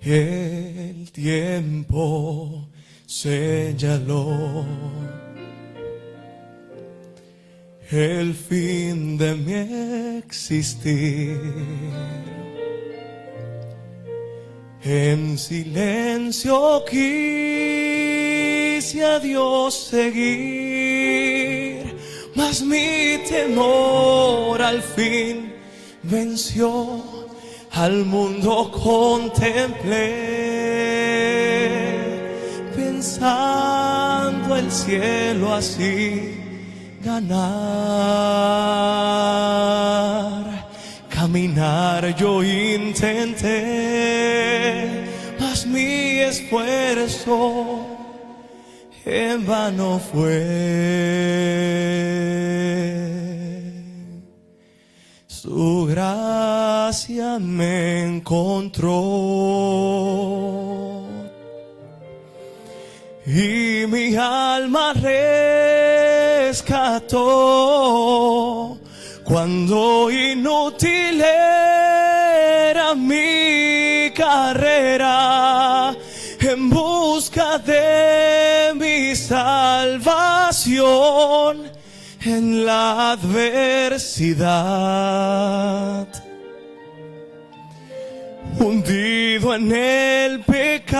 El tiempo señaló el fin de mi existir. En silencio quise a Dios seguir, mas mi temor al fin venció. Al mundo contemplé, pensando el cielo así ganar. Caminar yo intenté, mas mi esfuerzo en vano fue. Su gracia me encontró y mi alma rescató. Cuando inútil era mi carrera en busca de mi salvación en la adversidad, hundido en el pecar,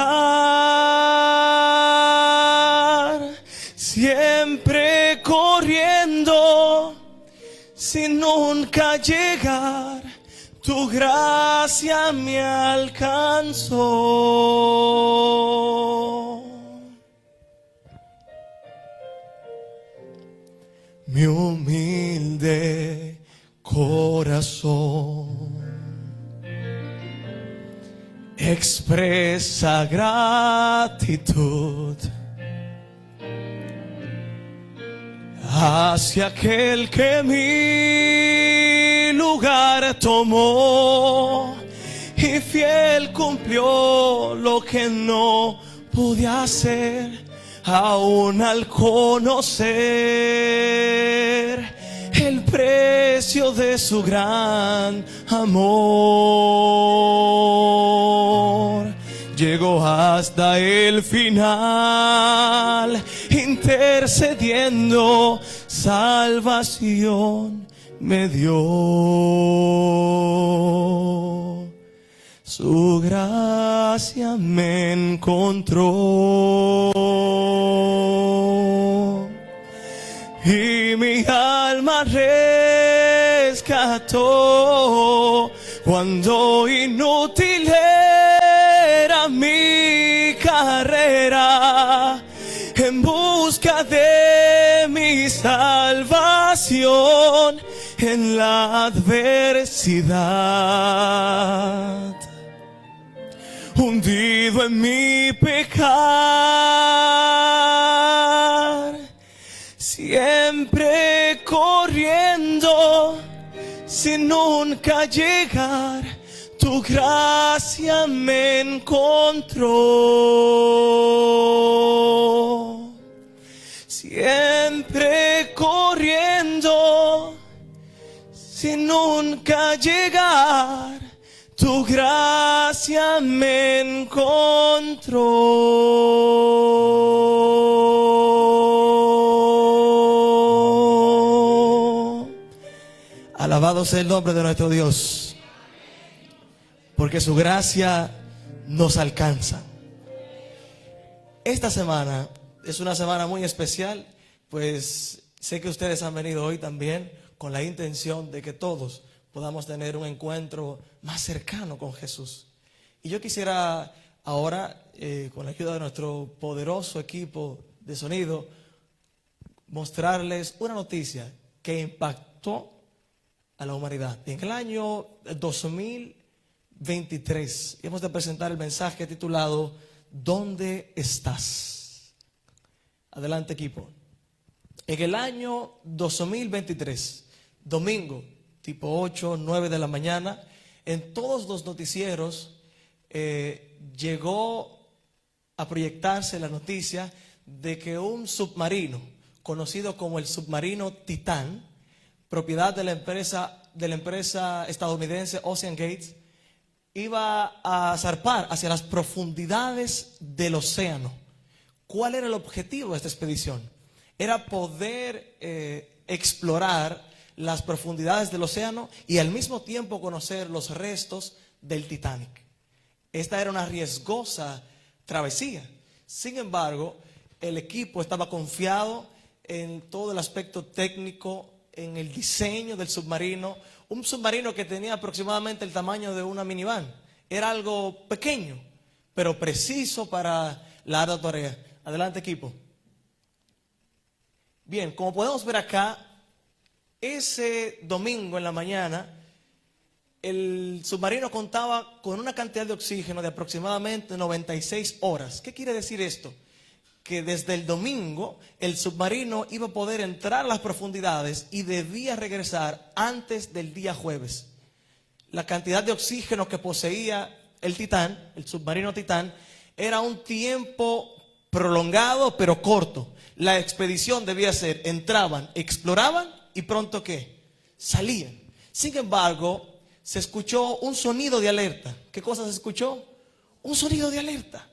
siempre corriendo sin nunca llegar, tu gracia me alcanzó. Mi humilde corazón expresa gratitud hacia aquel que mi lugar tomó y fiel cumplió lo que no pude hacer. Aún al conocer el precio de su gran amor, llegó hasta el final, intercediendo, salvación me dio. Su gracia me encontró y mi alma rescató. Cuando inútil era mi carrera en busca de mi salvación en la adversidad, hundido en mi pecar, siempre corriendo sin nunca llegar, tu gracia me encontró. Siempre corriendo sin nunca llegar, tu gracia me encontró. Alabado sea el nombre de nuestro Dios, porque su gracia nos alcanza. Esta semana es una semana muy especial, pues sé que ustedes han venido hoy también con la intención de que todos podamos tener un encuentro más cercano con Jesús. Y yo quisiera ahora, con la ayuda de nuestro poderoso equipo de sonido, mostrarles una noticia que impactó a la humanidad. En el año 2023 hemos de presentar el mensaje titulado ¿Dónde estás? Adelante, equipo. En el año 2023, domingo, tipo 8, 9 de la mañana, en todos los noticieros llegó a proyectarse la noticia de que un submarino, conocido como el submarino Titán, propiedad de la empresa estadounidense Ocean Gates, iba a zarpar hacia las profundidades del océano. ¿Cuál era el objetivo de esta expedición? Era poder explorar las profundidades del océano y al mismo tiempo conocer los restos del Titanic. Esta era una riesgosa travesía. Sin embargo, el equipo estaba confiado en todo el aspecto técnico, en el diseño del submarino. Un submarino que tenía aproximadamente el tamaño de una minivan. Era algo pequeño, pero preciso para la ardua tarea. Adelante, equipo. Bien, como podemos ver acá, ese domingo en la mañana, el submarino contaba con una cantidad de oxígeno de aproximadamente 96 horas. ¿Qué quiere decir esto? Que desde el domingo el submarino iba a poder entrar a las profundidades y debía regresar antes del día jueves. La cantidad de oxígeno que poseía el Titán, el submarino Titán, era un tiempo prolongado pero corto. La expedición debía ser, entraban, exploraban y pronto ¿qué? Salían. Sin embargo, se escuchó un sonido de alerta. ¿Qué cosa se escuchó? Un sonido de alerta.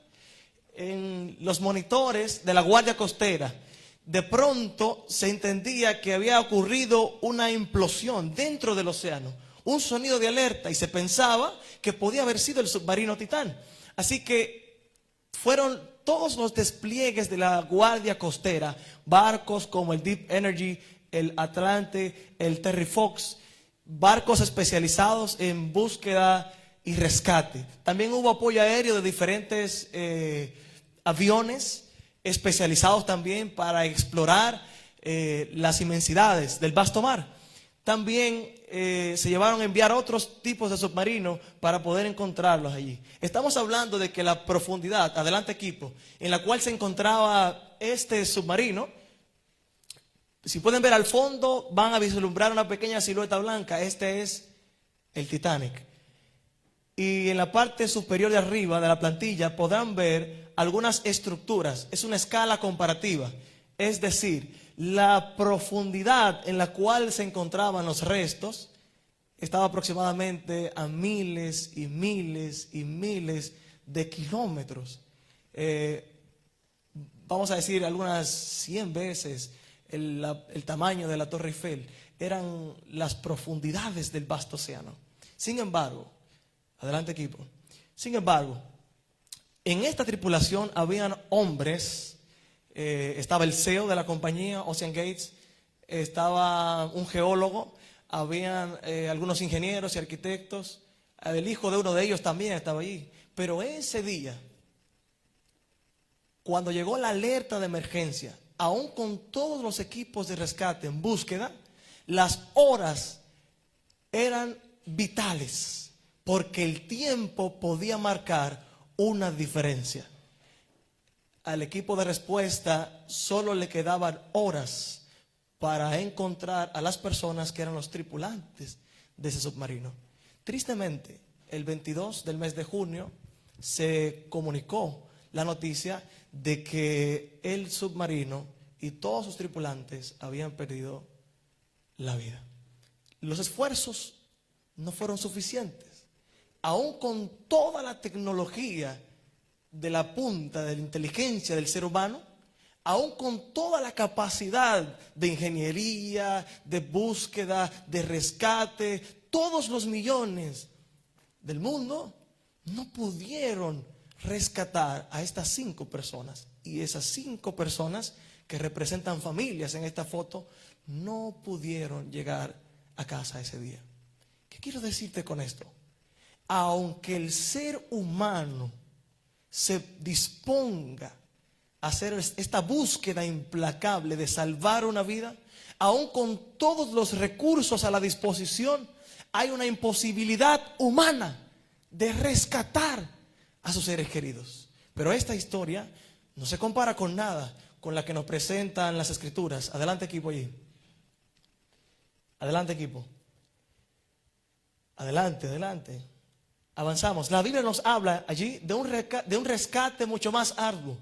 En los monitores de la Guardia Costera, de pronto se entendía que había ocurrido una implosión dentro del océano, un sonido de alerta, y se pensaba que podía haber sido el submarino Titán. Así que fueron todos los despliegues de la Guardia Costera, barcos como el Deep Energy, el Atlante, el Terry Fox, barcos especializados en búsqueda y rescate. También hubo apoyo aéreo de diferentes aviones especializados también para explorar las inmensidades del vasto mar. También se llevaron a enviar otros tipos de submarinos para poder encontrarlos allí. Estamos hablando de que la profundidad, adelante equipo, en la cual se encontraba este submarino, si pueden ver al fondo, van a vislumbrar una pequeña silueta blanca. Este es el Titanic. Y en la parte superior de arriba de la plantilla podrán ver algunas estructuras. Es una escala comparativa. Es decir, la profundidad en la cual se encontraban los restos estaba aproximadamente a miles y miles y miles de kilómetros. Vamos a decir algunas 100 veces el tamaño de la Torre Eiffel. Eran las profundidades del vasto océano. Sin embargo, adelante equipo. Sin embargo, en esta tripulación habían hombres, estaba el CEO de la compañía, Ocean Gates, estaba un geólogo, habían algunos ingenieros y arquitectos, el hijo de uno de ellos también estaba allí. Pero ese día, cuando llegó la alerta de emergencia, aún con todos los equipos de rescate en búsqueda, las horas eran vitales, porque el tiempo podía marcar una diferencia. Al equipo de respuesta solo le quedaban horas para encontrar a las personas que eran los tripulantes de ese submarino. Tristemente, el 22 del mes de junio se comunicó la noticia de que el submarino y todos sus tripulantes habían perdido la vida. Los esfuerzos no fueron suficientes. Aún con toda la tecnología de la punta de la inteligencia del ser humano, aún con toda la capacidad de ingeniería, de búsqueda, de rescate, todos los millones del mundo no pudieron rescatar a estas 5 personas. Y esas 5 personas que representan familias en esta foto no pudieron llegar a casa ese día. ¿Qué quiero decirte con esto? Aunque el ser humano se disponga a hacer esta búsqueda implacable de salvar una vida, aún con todos los recursos a la disposición, hay una imposibilidad humana de rescatar a sus seres queridos. Pero esta historia no se compara con nada con la que nos presentan las Escrituras. Adelante equipo allí. Adelante equipo. Adelante, adelante. Avanzamos. La Biblia nos habla allí de un rescate mucho más arduo.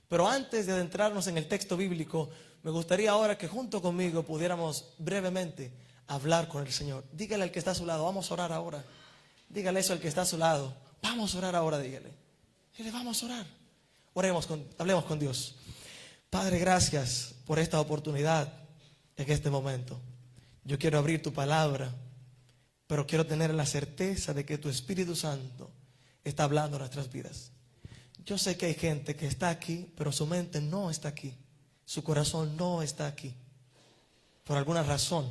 Pero antes de adentrarnos en el texto bíblico, me gustaría ahora que junto conmigo pudiéramos brevemente hablar con el Señor. Dígale al que está a su lado, vamos a orar ahora. Dígale eso al que está a su lado. Vamos a orar ahora, dígale. Dile, vamos a orar. Hablemos con Dios. Padre, gracias por esta oportunidad en este momento. Yo quiero abrir tu palabra, pero quiero tener la certeza de que tu Espíritu Santo está hablando en nuestras vidas. Yo sé que hay gente que está aquí, pero su mente no está aquí. Su corazón no está aquí. Por alguna razón,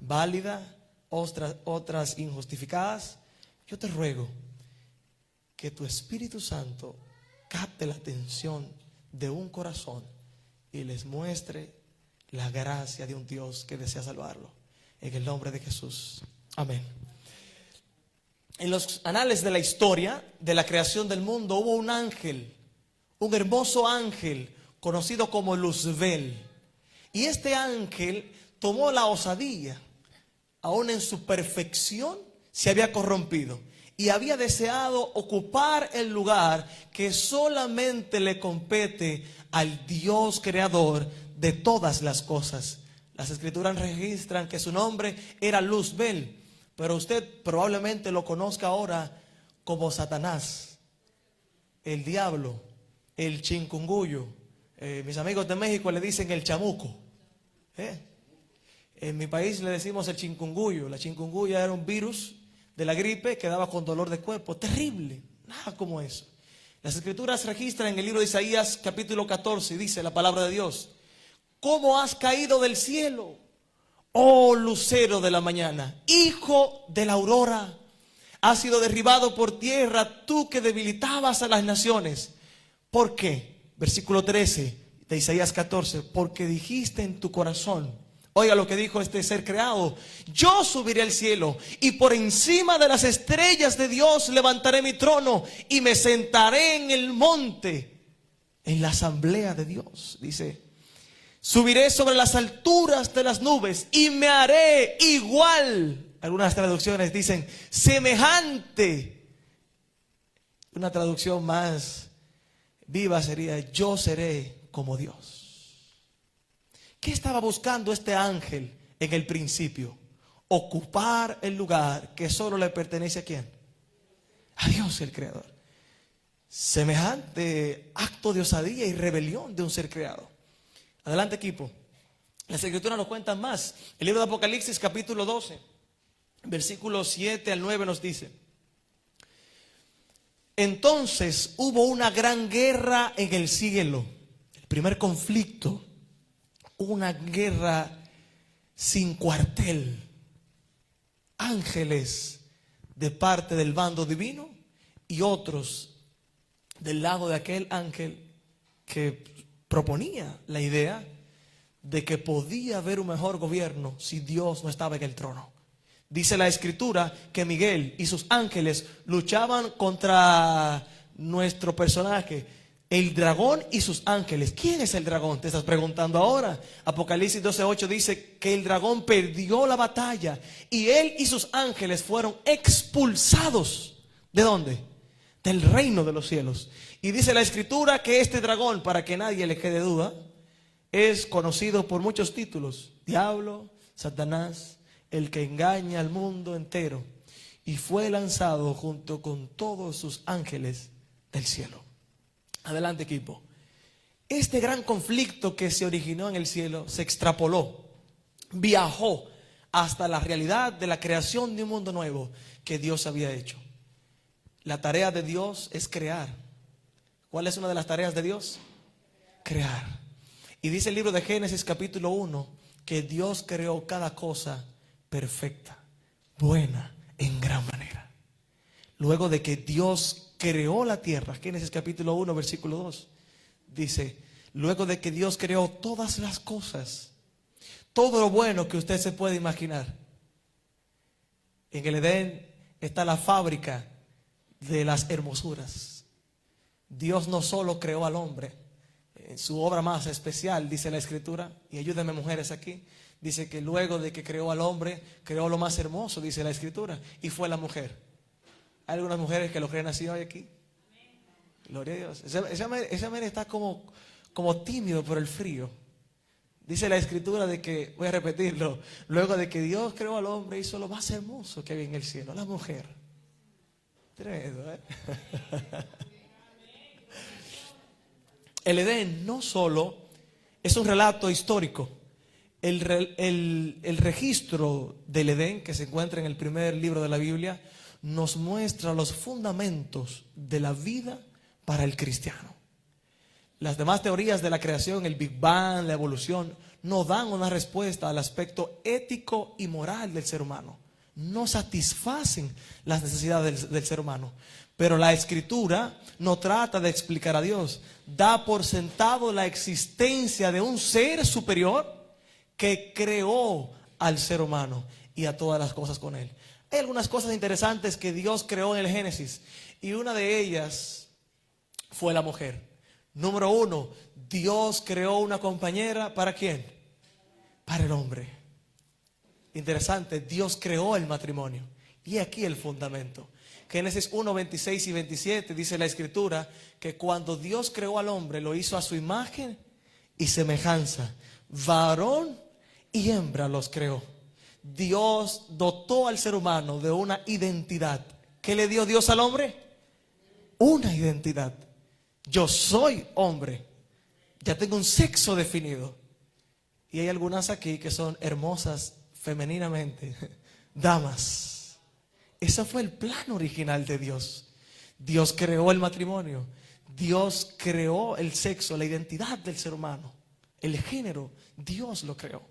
válida, otras injustificadas. Yo te ruego que tu Espíritu Santo capte la atención de un corazón y les muestre la gracia de un Dios que desea salvarlo. En el nombre de Jesús. Amén. En los anales de la historia de la creación del mundo hubo un ángel, un hermoso ángel conocido como Luzbel. Y este ángel tomó la osadía, aún en su perfección se había corrompido y había deseado ocupar el lugar que solamente le compete al Dios creador de todas las cosas. Las escrituras registran que su nombre era Luzbel, pero usted probablemente lo conozca ahora como Satanás, el diablo, el chikungunya. Mis amigos de México le dicen el chamuco. En mi país le decimos el chikungunya. La chikungunya era un virus de la gripe que daba con dolor de cuerpo. Terrible, nada como eso. Las escrituras registran en el libro de Isaías capítulo 14, dice la palabra de Dios: ¿cómo has caído del cielo, oh lucero de la mañana, hijo de la aurora? Has sido derribado por tierra, tú que debilitabas a las naciones. ¿Por qué? Versículo 13 de Isaías 14. Porque dijiste en tu corazón, oiga lo que dijo este ser creado: yo subiré al cielo y por encima de las estrellas de Dios levantaré mi trono y me sentaré en el monte, en la asamblea de Dios. Dice: subiré sobre las alturas de las nubes y me haré igual. Algunas traducciones dicen semejante. Una traducción más viva sería: yo seré como Dios. ¿Qué estaba buscando este ángel en el principio? Ocupar el lugar que solo le pertenece ¿a quién? A Dios, el creador. Semejante acto de osadía y rebelión de un ser creado. Adelante, equipo. Las escrituras nos cuentan más. El libro de Apocalipsis capítulo 12, versículos 7 al 9 nos dice: entonces hubo una gran guerra en el cielo. El primer conflicto, una guerra sin cuartel. Ángeles de parte del bando divino y otros del lado de aquel ángel que proponía la idea de que podía haber un mejor gobierno si Dios no estaba en el trono. Dice la escritura que Miguel y sus ángeles luchaban contra nuestro personaje, el dragón y sus ángeles. ¿Quién es el dragón? Te estás preguntando ahora. Apocalipsis 12:8 dice que el dragón perdió la batalla y él y sus ángeles fueron expulsados. ¿De dónde? Del reino de los cielos. Y dice la escritura que este dragón, para que nadie le quede duda, es conocido por muchos títulos: diablo, Satanás, el que engaña al mundo entero, y fue lanzado junto con todos sus ángeles del cielo. Adelante, equipo. Este gran conflicto que se originó en el cielo se extrapoló, viajó hasta la realidad de la creación de un mundo nuevo que Dios había hecho. La tarea de Dios es crear. ¿Cuál es una de las tareas de Dios? Crear. Y dice el libro de Génesis capítulo 1 que Dios creó cada cosa perfecta, buena, en gran manera. Luego de que Dios creó la tierra, Génesis capítulo 1 versículo 2, dice: luego de que Dios creó todas las cosas, todo lo bueno que usted se puede imaginar. En el Edén está la fábrica de las hermosuras. Dios no solo creó al hombre, en su obra más especial, dice la escritura, y ayúdenme mujeres aquí, dice que luego de que creó al hombre, creó lo más hermoso, dice la escritura, y fue la mujer. ¿Hay algunas mujeres que lo creen así hoy aquí? Gloria a Dios. Ese hombre está como tímido por el frío. Dice la escritura de que, voy a repetirlo, luego de que Dios creó al hombre, hizo lo más hermoso que había en el cielo, la mujer. Tremendo, ¿eh? El Edén no solo es un relato histórico. El registro del Edén, que se encuentra en el primer libro de la Biblia, nos muestra los fundamentos de la vida para el cristiano. Las demás teorías de la creación, el Big Bang, la evolución, no dan una respuesta al aspecto ético y moral del ser humano. No satisfacen las necesidades del ser humano. Pero la Escritura no trata de explicar a Dios. Da por sentado la existencia de un ser superior que creó al ser humano y a todas las cosas con él. Hay algunas cosas interesantes que Dios creó en el Génesis, y una de ellas fue la mujer. Número uno, Dios creó una compañera. ¿Para quién? Para el hombre. Interesante, Dios creó el matrimonio. Y aquí el fundamento. Génesis 1, 26 y 27 dice la Escritura que cuando Dios creó al hombre, lo hizo a su imagen y semejanza. Varón y hembra los creó. Dios dotó al ser humano de una identidad. ¿Qué le dio Dios al hombre? Una identidad. Yo soy hombre. Ya tengo un sexo definido. Y hay algunas aquí que son hermosas femeninamente. Damas. Ese fue el plan original de Dios. Dios creó el matrimonio. Dios creó el sexo, la identidad del ser humano. El género, Dios lo creó.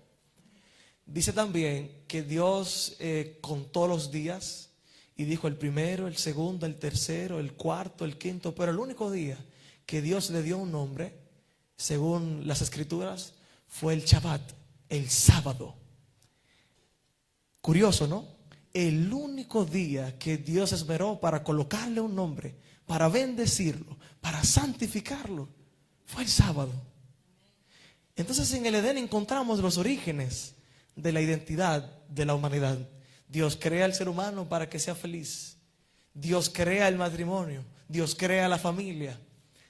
Dice también que Dios contó los días y dijo el primero, el segundo, el tercero, el cuarto, el quinto, pero el único día que Dios le dio un nombre, según las Escrituras, fue el Shabbat, el sábado. Curioso, ¿no? El único día que Dios esmeró para colocarle un nombre, para bendecirlo, para santificarlo, fue el sábado. Entonces en el Edén encontramos los orígenes de la identidad de la humanidad. Dios crea al ser humano para que sea feliz. Dios crea el matrimonio. Dios crea la familia.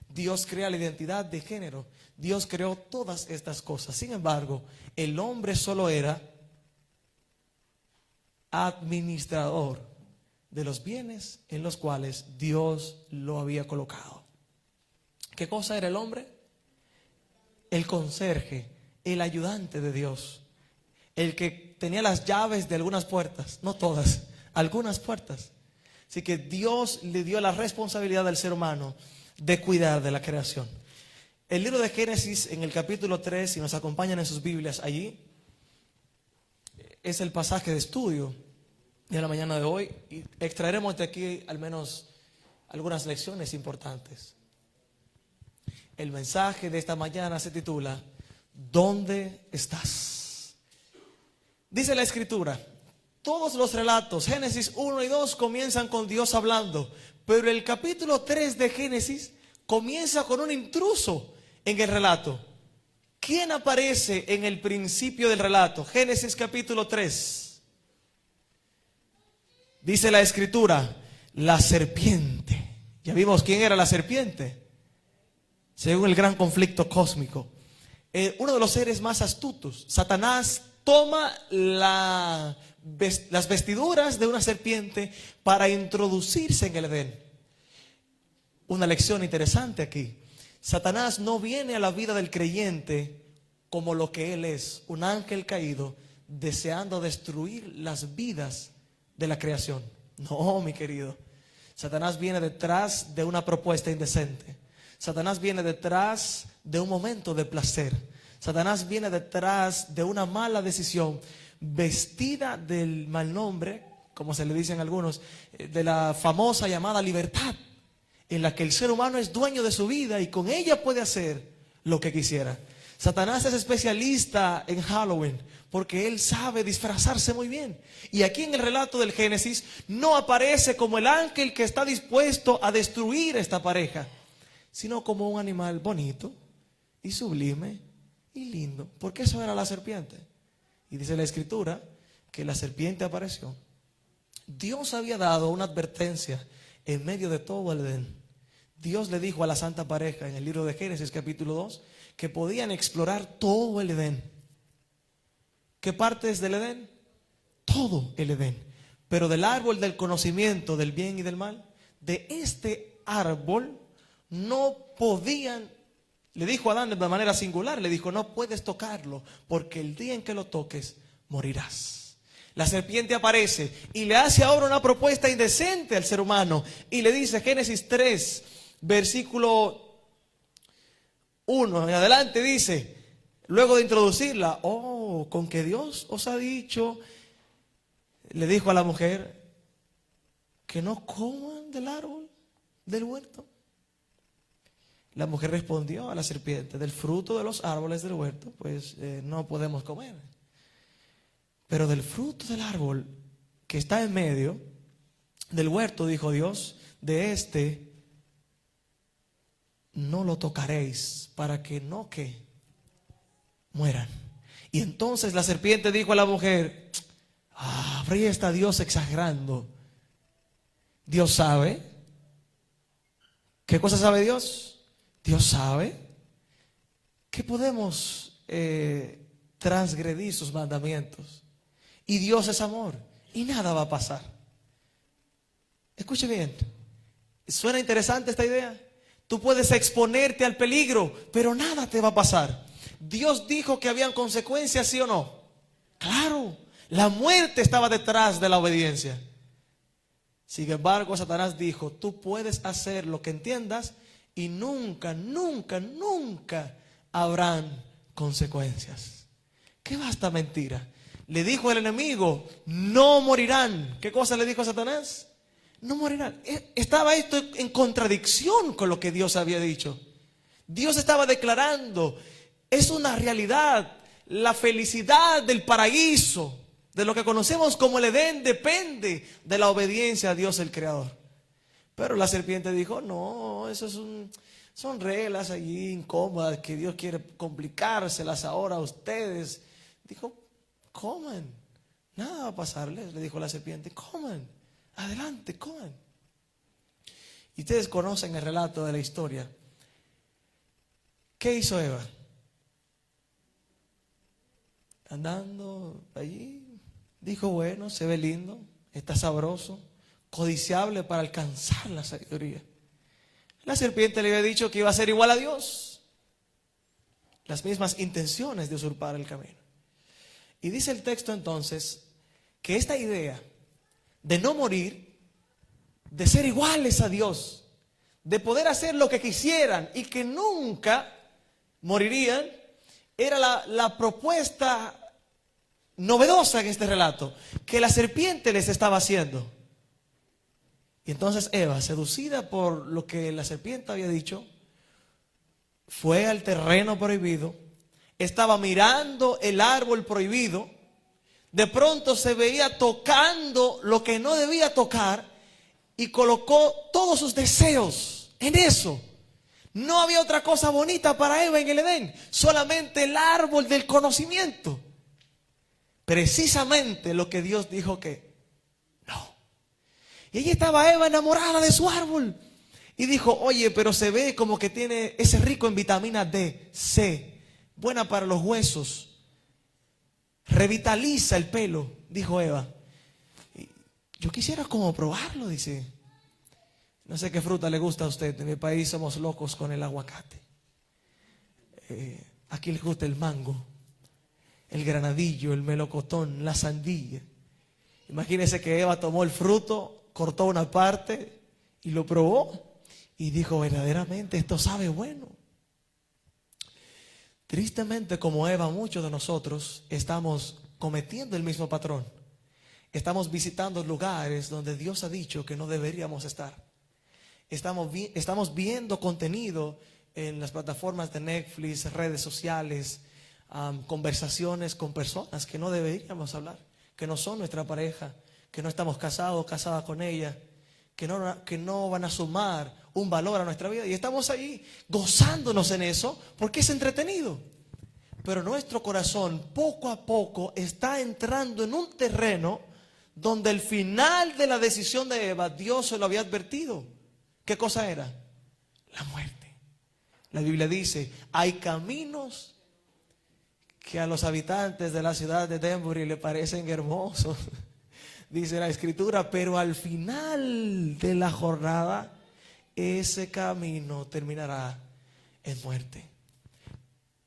Dios crea la identidad de género. Dios creó todas estas cosas. Sin embargo, el hombre solo era administrador de los bienes en los cuales Dios lo había colocado. ¿Qué cosa era el hombre? El conserje, el ayudante de Dios. El que tenía las llaves de algunas puertas, no todas, algunas puertas. Así que Dios le dio la responsabilidad al ser humano de cuidar de la creación. El libro de Génesis, en el capítulo 3, si nos acompañan en sus Biblias allí, es el pasaje de estudio de la mañana de hoy. Y extraeremos de aquí al menos algunas lecciones importantes. El mensaje de esta mañana se titula ¿Dónde estás? Dice la Escritura, todos los relatos, Génesis 1 y 2, comienzan con Dios hablando, pero el capítulo 3 de Génesis comienza con un intruso en el relato. ¿Quién aparece en el principio del relato? Génesis capítulo 3. Dice la Escritura, la serpiente. Ya vimos quién era la serpiente, según el gran conflicto cósmico. Uno de los seres más astutos, Satanás, toma las vestiduras de una serpiente para introducirse en el Edén. Una lección interesante aquí. Satanás no viene a la vida del creyente como lo que él es, un ángel caído, deseando destruir las vidas de la creación. No, mi querido. Satanás viene detrás de una propuesta indecente. Satanás viene detrás de un momento de placer. Satanás viene detrás de una mala decisión, vestida del mal nombre, como se le dicen algunos, de la famosa llamada libertad, en la que el ser humano es dueño de su vida y con ella puede hacer lo que quisiera. Satanás es especialista en Halloween porque él sabe disfrazarse muy bien. Y aquí en el relato del Génesis no aparece como el ángel que está dispuesto a destruir esta pareja, sino como un animal bonito y sublime y lindo, porque eso era la serpiente. Y dice la Escritura que la serpiente apareció. Dios había dado una advertencia en medio de todo el Edén. Dios le dijo a la santa pareja en el libro de Génesis capítulo 2 que podían explorar todo el Edén. ¿Qué partes del Edén? Todo el Edén. Pero del árbol del conocimiento del bien y del mal, de este árbol no podían, le dijo a Adán de manera singular, le dijo, no puedes tocarlo, porque el día en que lo toques, morirás. La serpiente aparece y le hace ahora una propuesta indecente al ser humano y le dice, Génesis 3, versículo 1 en adelante, dice, luego de introducirla, con que Dios os ha dicho, le dijo a la mujer, que no coman del árbol, del huerto. La mujer respondió a la serpiente, del fruto de los árboles del huerto, pues no podemos comer. Pero del fruto del árbol que está en medio del huerto, dijo Dios, de este no lo tocaréis para que no que mueran. Y entonces la serpiente dijo a la mujer, ahí está Dios exagerando. Dios sabe. ¿Qué cosa sabe Dios? Dios sabe que podemos transgredir sus mandamientos. Y Dios es amor. Y nada va a pasar. Escuche bien. ¿Suena interesante esta idea? Tú puedes exponerte al peligro, pero nada te va a pasar. Dios dijo que habían consecuencias, ¿sí o no? Claro. La muerte estaba detrás de la obediencia. Sin embargo, Satanás dijo, tú puedes hacer lo que entiendas y nunca, nunca, nunca habrán consecuencias. ¿Qué basta mentira? Le dijo el enemigo, no morirán. ¿Qué cosa le dijo a Satanás? No morirán. Estaba esto en contradicción con lo que Dios había dicho. Dios estaba declarando, es una realidad, la felicidad del paraíso, de lo que conocemos como el Edén, depende de la obediencia a Dios el Creador. Pero la serpiente dijo, no, eso son reglas allí incómodas que Dios quiere complicárselas ahora a ustedes. Dijo, coman, nada va a pasarles, le dijo la serpiente, coman, adelante, coman. Y ustedes conocen el relato de la historia. ¿Qué hizo Eva? Andando allí, dijo, bueno, se ve lindo, está sabroso, codiciable para alcanzar la sabiduría. La serpiente le había dicho que iba a ser igual a Dios. Las mismas intenciones de usurpar el camino. Y dice el texto entonces que esta idea de no morir, de ser iguales a Dios, de poder hacer lo que quisieran y que nunca morirían, era la propuesta novedosa en este relato que la serpiente les estaba haciendo. Y entonces Eva, seducida por lo que la serpiente había dicho, fue al terreno prohibido, estaba mirando el árbol prohibido, de pronto se veía tocando lo que no debía tocar y colocó todos sus deseos en eso. No había otra cosa bonita para Eva en el Edén, solamente el árbol del conocimiento. Precisamente lo que Dios dijo que no. Y allí estaba Eva enamorada de su árbol. Y dijo, oye, pero se ve como que tiene, ese rico en vitamina D, C, buena para los huesos. Revitaliza el pelo, dijo Eva. Y yo quisiera como probarlo, dice. No sé qué fruta le gusta a usted. En mi país somos locos con el aguacate. Aquí les gusta el mango, el granadillo, el melocotón, la sandía. Imagínense que Eva tomó el fruto, cortó una parte y lo probó. Y dijo, verdaderamente esto sabe bueno. Tristemente, como Eva, muchos de nosotros estamos cometiendo el mismo patrón. Estamos visitando lugares donde Dios ha dicho que no deberíamos estar. Estamos viendo contenido en las plataformas de Netflix, redes sociales, conversaciones con personas que no deberíamos hablar, que no son nuestra pareja, que no estamos casados, casadas con ella, que no van a sumar un valor a nuestra vida. Y estamos ahí gozándonos en eso porque es entretenido. Pero nuestro corazón poco a poco está entrando en un terreno donde el final de la decisión de Eva, Dios se lo había advertido. ¿Qué cosa era? La muerte. La Biblia dice, hay caminos que a los habitantes de la ciudad de Denbury le parecen hermosos. Dice la Escritura, pero al final de la jornada, ese camino terminará en muerte.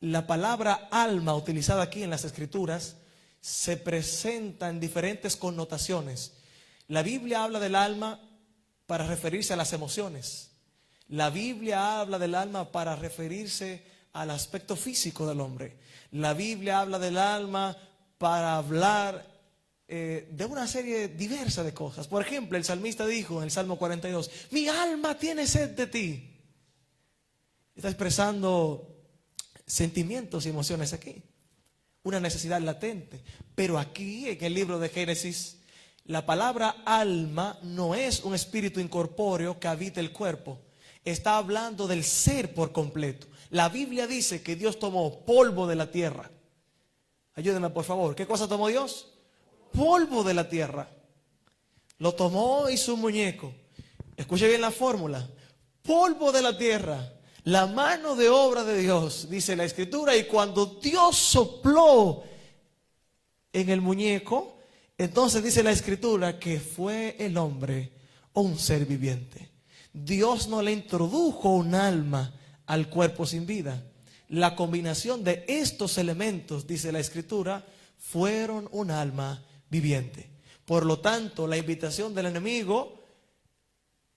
La palabra alma utilizada aquí en las Escrituras se presenta en diferentes connotaciones. La Biblia habla del alma para referirse a las emociones. La Biblia habla del alma para referirse al aspecto físico del hombre. La Biblia habla del alma para hablar de una serie diversa de cosas. Por ejemplo, el salmista dijo en el Salmo 42, mi alma tiene sed de ti. Está expresando sentimientos y emociones aquí, una necesidad latente. Pero aquí en el libro de Génesis, la palabra alma no es un espíritu incorpóreo que habita el cuerpo. Está hablando del ser por completo. La Biblia dice que Dios tomó polvo de la tierra. Ayúdeme por favor, ¿qué cosa tomó Dios? Polvo de la tierra. Lo tomó y su muñeco. Escuche bien la fórmula. Polvo de la tierra. La mano de obra de Dios, dice la Escritura, y cuando Dios sopló en el muñeco, entonces dice la Escritura que fue el hombre un ser viviente. Dios no le introdujo un alma al cuerpo sin vida. La combinación de estos elementos, dice la Escritura, fueron un alma viviente. Por lo tanto, la invitación del enemigo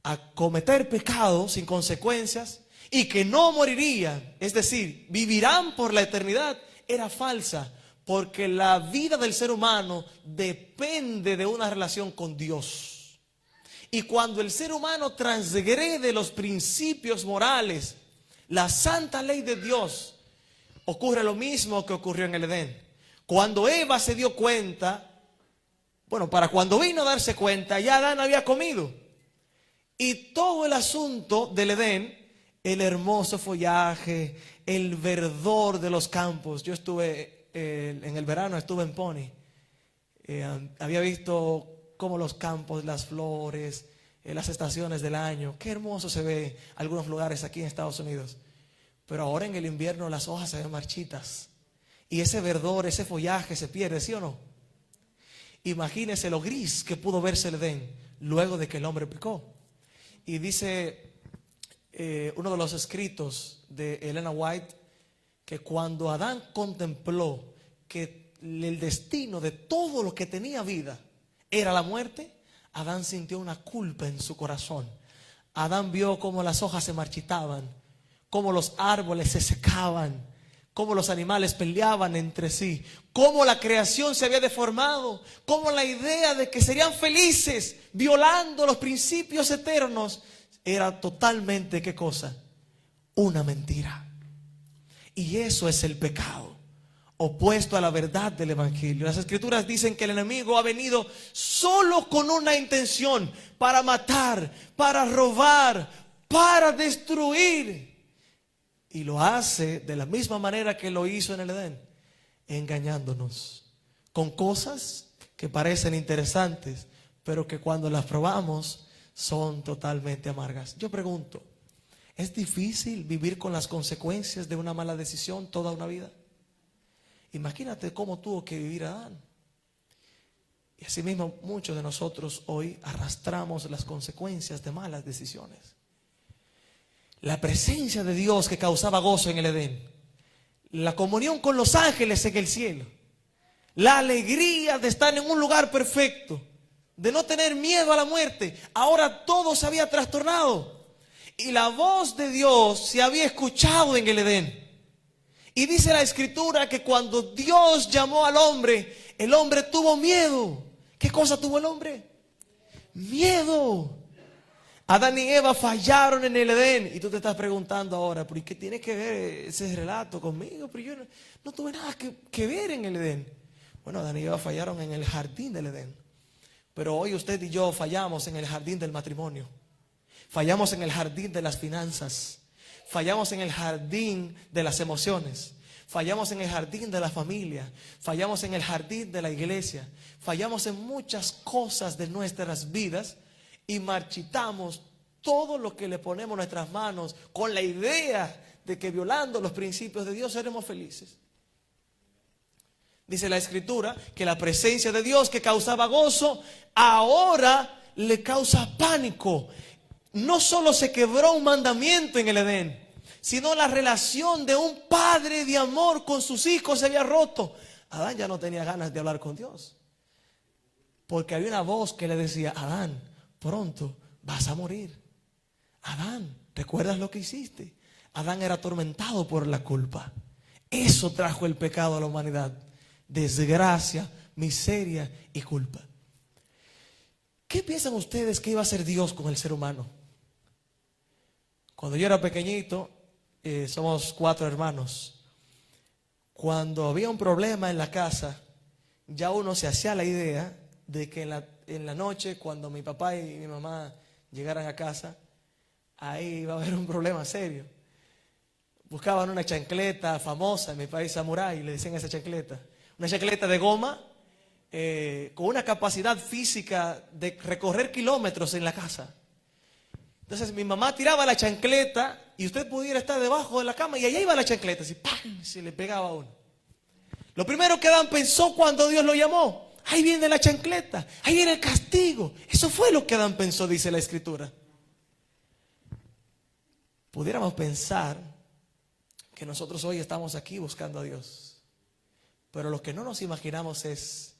a cometer pecado sin consecuencias y que no morirían, es decir, vivirán por la eternidad, era falsa, porque la vida del ser humano depende de una relación con Dios. Y cuando el ser humano transgrede los principios morales, la santa ley de Dios, ocurre lo mismo que ocurrió en el Edén. Cuando Eva se dio cuenta, para cuando vino a darse cuenta, ya Adán había comido. Y todo el asunto del Edén, el hermoso follaje, el verdor de los campos. Yo estuve en el verano, estuve en Pony. Había visto cómo los campos, las flores, las estaciones del año. Qué hermoso se ve algunos lugares aquí en Estados Unidos. Pero ahora en el invierno las hojas se ven marchitas. Y ese verdor, ese follaje se pierde, ¿sí o no? Imagínese lo gris que pudo verse el Edén luego de que el hombre pecó. Y dice uno de los escritos de Elena White que cuando Adán contempló que el destino de todo lo que tenía vida era la muerte, Adán sintió una culpa en su corazón. Adán vio cómo las hojas se marchitaban, cómo los árboles se secaban, cómo los animales peleaban entre sí, cómo la creación se había deformado, cómo la idea de que serían felices violando los principios eternos era totalmente, ¿qué cosa? Una mentira. Y eso es el pecado, opuesto a la verdad del Evangelio. Las Escrituras dicen que el enemigo ha venido solo con una intención: para matar, para robar, para destruir. Y lo hace de la misma manera que lo hizo en el Edén, engañándonos con cosas que parecen interesantes, pero que cuando las probamos son totalmente amargas. Yo pregunto, ¿es difícil vivir con las consecuencias de una mala decisión toda una vida? Imagínate cómo tuvo que vivir Adán. Y asimismo muchos de nosotros hoy arrastramos las consecuencias de malas decisiones. La presencia de Dios que causaba gozo en el Edén, la comunión con los ángeles en el cielo, la alegría de estar en un lugar perfecto, de no tener miedo a la muerte, ahora todo se había trastornado. Y la voz de Dios se había escuchado en el Edén. Y dice la Escritura que cuando Dios llamó al hombre, el hombre tuvo miedo. ¿Qué cosa tuvo el hombre? Miedo. Adán y Eva fallaron en el Edén. Y tú te estás preguntando ahora, ¿por qué tiene que ver ese relato conmigo? Pero yo no tuve nada que ver en el Edén. Bueno, Adán y Eva fallaron en el jardín del Edén. Pero hoy usted y yo fallamos en el jardín del matrimonio. Fallamos en el jardín de las finanzas. Fallamos en el jardín de las emociones. Fallamos en el jardín de la familia. Fallamos en el jardín de la iglesia. Fallamos en muchas cosas de nuestras vidas y marchitamos todo lo que le ponemos en nuestras manos con la idea de que violando los principios de Dios seremos felices. Dice la Escritura que la presencia de Dios que causaba gozo, ahora le causa pánico. No solo se quebró un mandamiento en el Edén, sino la relación de un padre de amor con sus hijos se había roto. Adán ya no tenía ganas de hablar con Dios, porque había una voz que le decía: Adán, pronto vas a morir. Adán, ¿recuerdas lo que hiciste? Adán era atormentado por la culpa. Eso trajo el pecado a la humanidad: desgracia, miseria y culpa. ¿Qué piensan ustedes que iba a hacer Dios con el ser humano? Cuando yo era pequeñito, somos 4 hermanos. Cuando había un problema en la casa, ya uno se hacía la idea de que en la noche, cuando mi papá y mi mamá llegaran a casa, ahí iba a haber un problema serio. Buscaban una chancleta famosa en mi país, samurái, le decían esa chancleta. Una chancleta de goma con una capacidad física de recorrer kilómetros en la casa. Entonces mi mamá tiraba la chancleta y usted pudiera estar debajo de la cama y allá iba la chancleta, así, ¡pam!, se le pegaba a uno. Lo primero que Adán pensó cuando Dios lo llamó: ahí viene la chancleta, ahí viene el castigo. Eso fue lo que Adán pensó, dice la Escritura. Pudiéramos pensar que nosotros hoy estamos aquí buscando a Dios, pero lo que no nos imaginamos es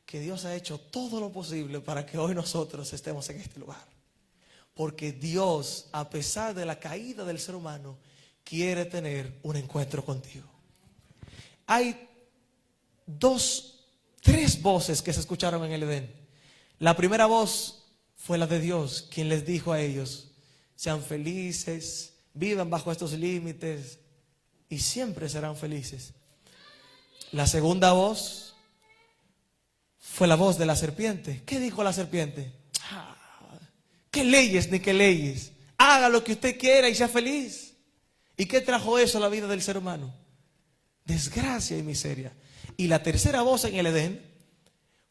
que Dios ha hecho todo lo posible para que hoy nosotros estemos en este lugar. Porque Dios, a pesar de la caída del ser humano, quiere tener un encuentro contigo. Hay 3 voces que se escucharon en el Edén. La primera voz fue la de Dios, quien les dijo a ellos: sean felices, vivan bajo estos límites y siempre serán felices. La segunda voz fue la voz de la serpiente. ¿Qué dijo la serpiente? ¿Qué leyes ni qué leyes? Haga lo que usted quiera y sea feliz. ¿Y qué trajo eso a la vida del ser humano? Desgracia y miseria. Y la tercera voz en el Edén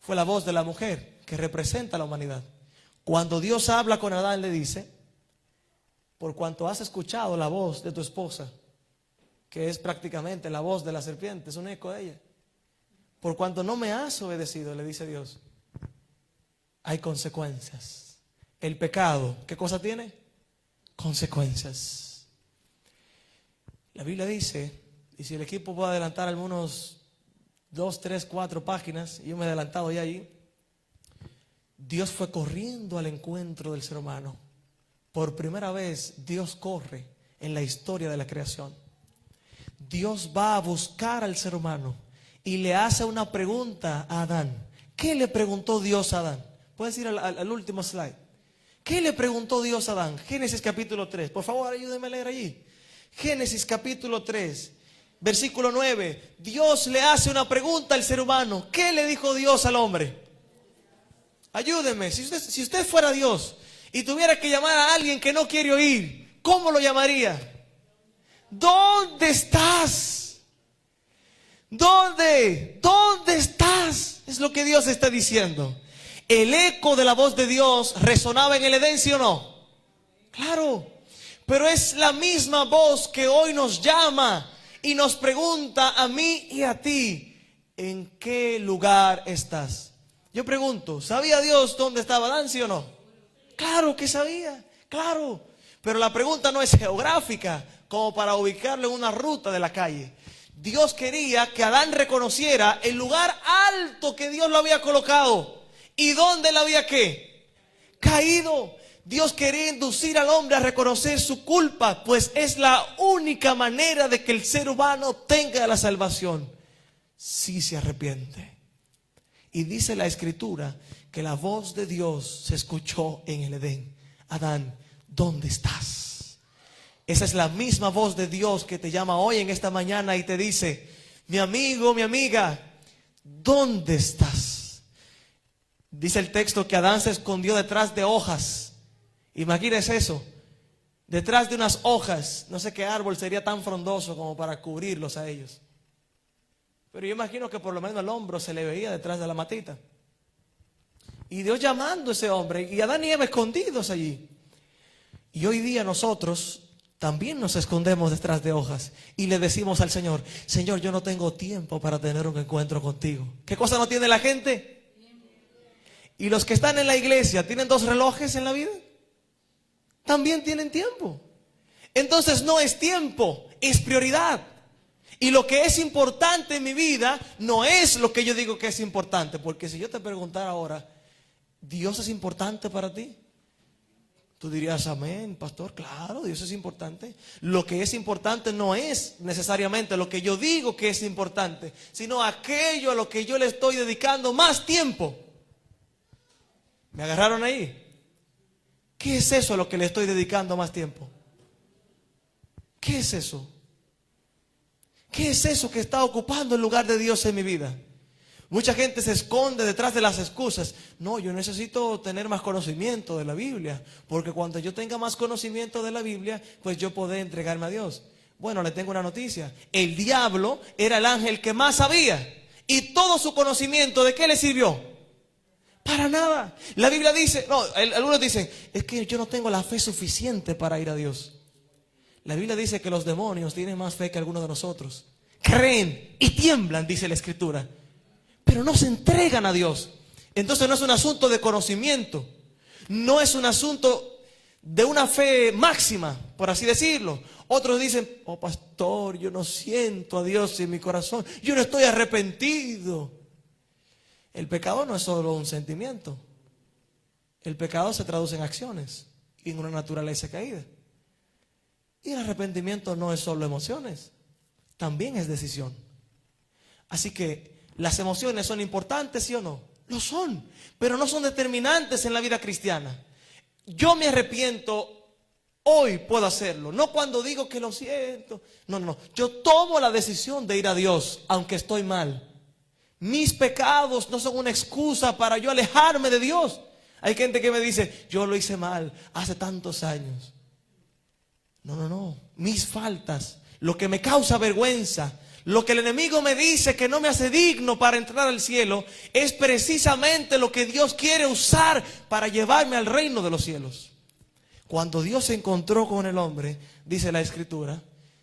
fue la voz de la mujer, que representa a la humanidad. Cuando Dios habla con Adán, le dice: por cuanto has escuchado la voz de tu esposa, que es prácticamente la voz de la serpiente, es un eco de ella, por cuanto no me has obedecido, le dice Dios, hay consecuencias. El pecado, ¿qué cosa tiene? Consecuencias. La Biblia dice, y si el equipo puede adelantar algunos 2, 3, 4 páginas, y yo me he adelantado ya allí, Dios fue corriendo al encuentro del ser humano. Por primera vez Dios corre en la historia de la creación. Dios va a buscar al ser humano y le hace una pregunta a Adán. ¿Qué le preguntó Dios a Adán? Puedes ir al último slide. ¿Qué le preguntó Dios a Adán? Génesis capítulo 3. Por favor, ayúdenme a leer allí. Génesis capítulo 3, versículo 9. Dios le hace una pregunta al ser humano. ¿Qué le dijo Dios al hombre? Ayúdenme. Si usted fuera Dios y tuviera que llamar a alguien que no quiere oír, ¿cómo lo llamaría? ¿Dónde estás? ¿Dónde estás? Es lo que Dios está diciendo. El eco de la voz de Dios resonaba en el Edén, ¿sí o no? Claro, pero es la misma voz que hoy nos llama y nos pregunta a mí y a ti: ¿en qué lugar estás? Yo pregunto, ¿sabía Dios dónde estaba Adán, sí o no? Claro que sabía, claro. Pero la pregunta no es geográfica, como para ubicarlo en una ruta de la calle. Dios quería que Adán reconociera el lugar alto que Dios lo había colocado. ¿Y dónde él había qué? Caído. Dios quería inducir al hombre a reconocer su culpa, pues es la única manera de que el ser humano obtenga la salvación, si se arrepiente. Y dice la Escritura que la voz de Dios se escuchó en el Edén: Adán, ¿dónde estás? Esa es la misma voz de Dios que te llama hoy en esta mañana y te dice: mi amigo, mi amiga, ¿dónde estás? Dice el texto que Adán se escondió detrás de hojas. Imagínese eso, detrás de unas hojas. No sé qué árbol sería tan frondoso como para cubrirlos a ellos, pero yo imagino que por lo menos el hombro se le veía detrás de la matita. Y Dios llamando a ese hombre, y Adán y Eva escondidos allí. Y hoy día nosotros también nos escondemos detrás de hojas y le decimos al Señor: Señor, yo no tengo tiempo para tener un encuentro contigo. ¿Qué cosa no tiene la gente? Y los que están en la iglesia, ¿tienen 2 relojes en la vida? También tienen tiempo. Entonces no es tiempo, es prioridad. Y lo que es importante en mi vida no es lo que yo digo que es importante. Porque si yo te preguntara ahora, ¿Dios es importante para ti? Tú dirías: amén, pastor, claro, Dios es importante. Lo que es importante no es necesariamente lo que yo digo que es importante, sino aquello a lo que yo le estoy dedicando más tiempo. ¿Me agarraron ahí? ¿Qué es eso a lo que le estoy dedicando más tiempo? ¿Qué es eso? ¿Qué es eso que está ocupando el lugar de Dios en mi vida? Mucha gente se esconde detrás de las excusas. No, yo necesito tener más conocimiento de la Biblia, porque cuando yo tenga más conocimiento de la Biblia, pues yo podré entregarme a Dios. Bueno, le tengo una noticia. El diablo era el ángel que más sabía, y todo su conocimiento, ¿de qué le sirvió? Para nada. La Biblia dice, no, algunos dicen: es que yo no tengo la fe suficiente para ir a Dios. La Biblia dice que los demonios tienen más fe que algunos de nosotros. Creen y tiemblan, dice la Escritura, pero no se entregan a Dios. Entonces no es un asunto de conocimiento, no es un asunto de una fe máxima, por así decirlo. Otros dicen: oh pastor, yo no siento a Dios en mi corazón, yo no estoy arrepentido. El pecado no es solo un sentimiento. El pecado se traduce en acciones y en una naturaleza caída. Y el arrepentimiento no es solo emociones, también es decisión. Así que las emociones son importantes, ¿sí o no? Lo son, pero no son determinantes en la vida cristiana. Yo me arrepiento, hoy puedo hacerlo, no cuando digo que lo siento. No. Yo tomo la decisión de ir a Dios, aunque estoy mal. Mis pecados no son una excusa para yo alejarme de Dios. Hay gente que me dice: yo lo hice mal hace tantos años. No. Mis faltas, lo que me causa vergüenza, lo que el enemigo me dice que no me hace digno para entrar al cielo, es precisamente lo que Dios quiere usar para llevarme al reino de los cielos. Cuando Dios se encontró con el hombre, dice la Escritura,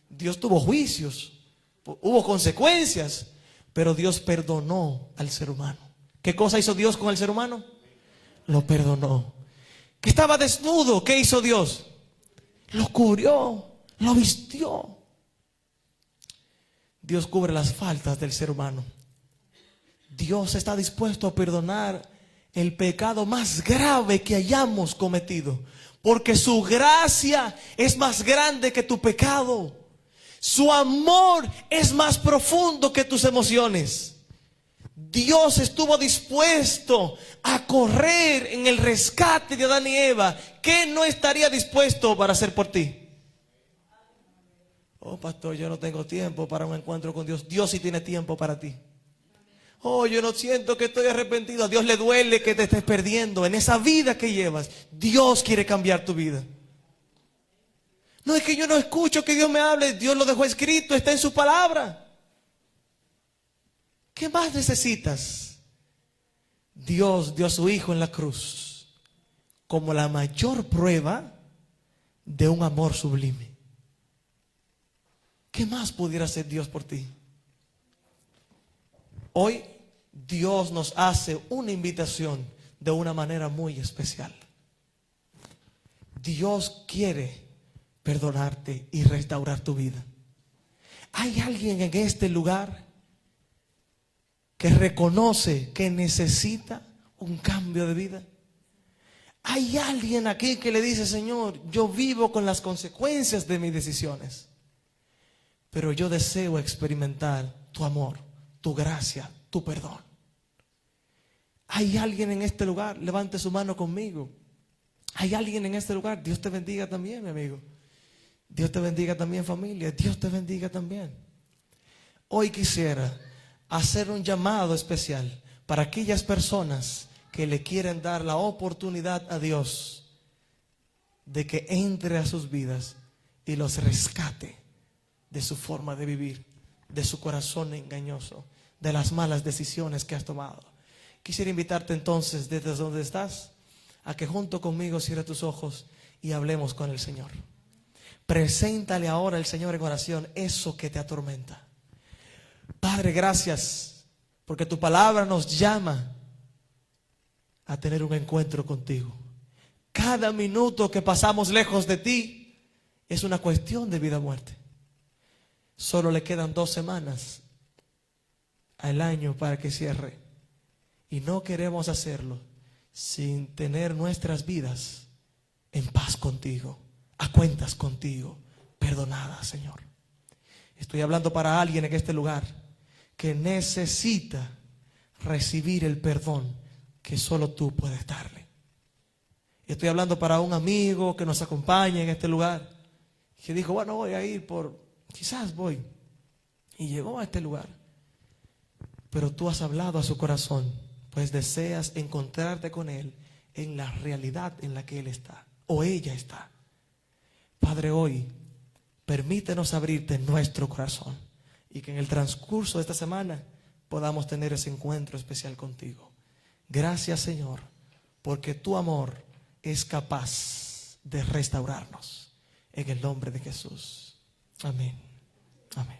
Dios tuvo juicios, hubo consecuencias, pero Dios perdonó al ser humano. ¿Qué cosa hizo Dios con el ser humano? Lo perdonó. Que estaba desnudo, ¿qué hizo Dios? Lo cubrió, lo vistió. Dios cubre las faltas del ser humano. Dios está dispuesto a perdonar el pecado más grave que hayamos cometido, porque su gracia es más grande que tu pecado. Su amor es más profundo que tus emociones. Dios estuvo dispuesto a correr en el rescate de Adán y Eva. ¿Qué no estaría dispuesto para hacer por ti? Oh, pastor, yo no tengo tiempo para un encuentro con Dios. Dios sí tiene tiempo para ti. Oh, yo no siento que estoy arrepentido. A Dios le duele que te estés perdiendo en esa vida que llevas. Dios quiere cambiar tu vida. No es que yo no escucho que Dios me hable. Dios lo dejó escrito, está en su palabra. ¿Qué más necesitas? Dios dio a su Hijo en la cruz como la mayor prueba de un amor sublime. ¿Qué más pudiera hacer Dios por ti? Hoy Dios nos hace una invitación de una manera muy especial. Dios quiere perdonarte y restaurar tu vida. ¿Hay alguien en este lugar que reconoce que necesita un cambio de vida? ¿Hay alguien aquí que le dice: Señor, yo vivo con las consecuencias de mis decisiones, pero yo deseo experimentar tu amor, tu gracia, tu perdón? ¿Hay alguien en este lugar? Levante su mano conmigo. ¿Hay alguien en este lugar? Dios te bendiga también, mi amigo. Dios te bendiga también, familia. Dios te bendiga también. Hoy quisiera hacer un llamado especial para aquellas personas que le quieren dar la oportunidad a Dios de que entre a sus vidas y los rescate de su forma de vivir, de su corazón engañoso, de las malas decisiones que has tomado. Quisiera invitarte entonces, desde donde estás, a que junto conmigo cierres tus ojos y hablemos con el Señor. Preséntale ahora al Señor en oración eso que te atormenta. Padre, gracias porque tu palabra nos llama a tener un encuentro contigo. Cada minuto que pasamos lejos de ti es una cuestión de vida o muerte. Solo le quedan 2 semanas al año para que cierre. Y no queremos hacerlo sin tener nuestras vidas en paz contigo, a cuentas contigo, perdonadas, Señor. Estoy hablando para alguien en este lugar que necesita recibir el perdón que solo tú puedes darle. Estoy hablando para un amigo que nos acompaña en este lugar, que dijo, bueno, voy a ir quizás voy. Y llegó a este lugar. Pero tú has hablado a su corazón, pues deseas encontrarte con Él en la realidad en la que Él está, o ella está. Padre, hoy, permítenos abrirte nuestro corazón y que en el transcurso de esta semana podamos tener ese encuentro especial contigo. Gracias, Señor, porque tu amor es capaz de restaurarnos. En el nombre de Jesús. Amén. Amén.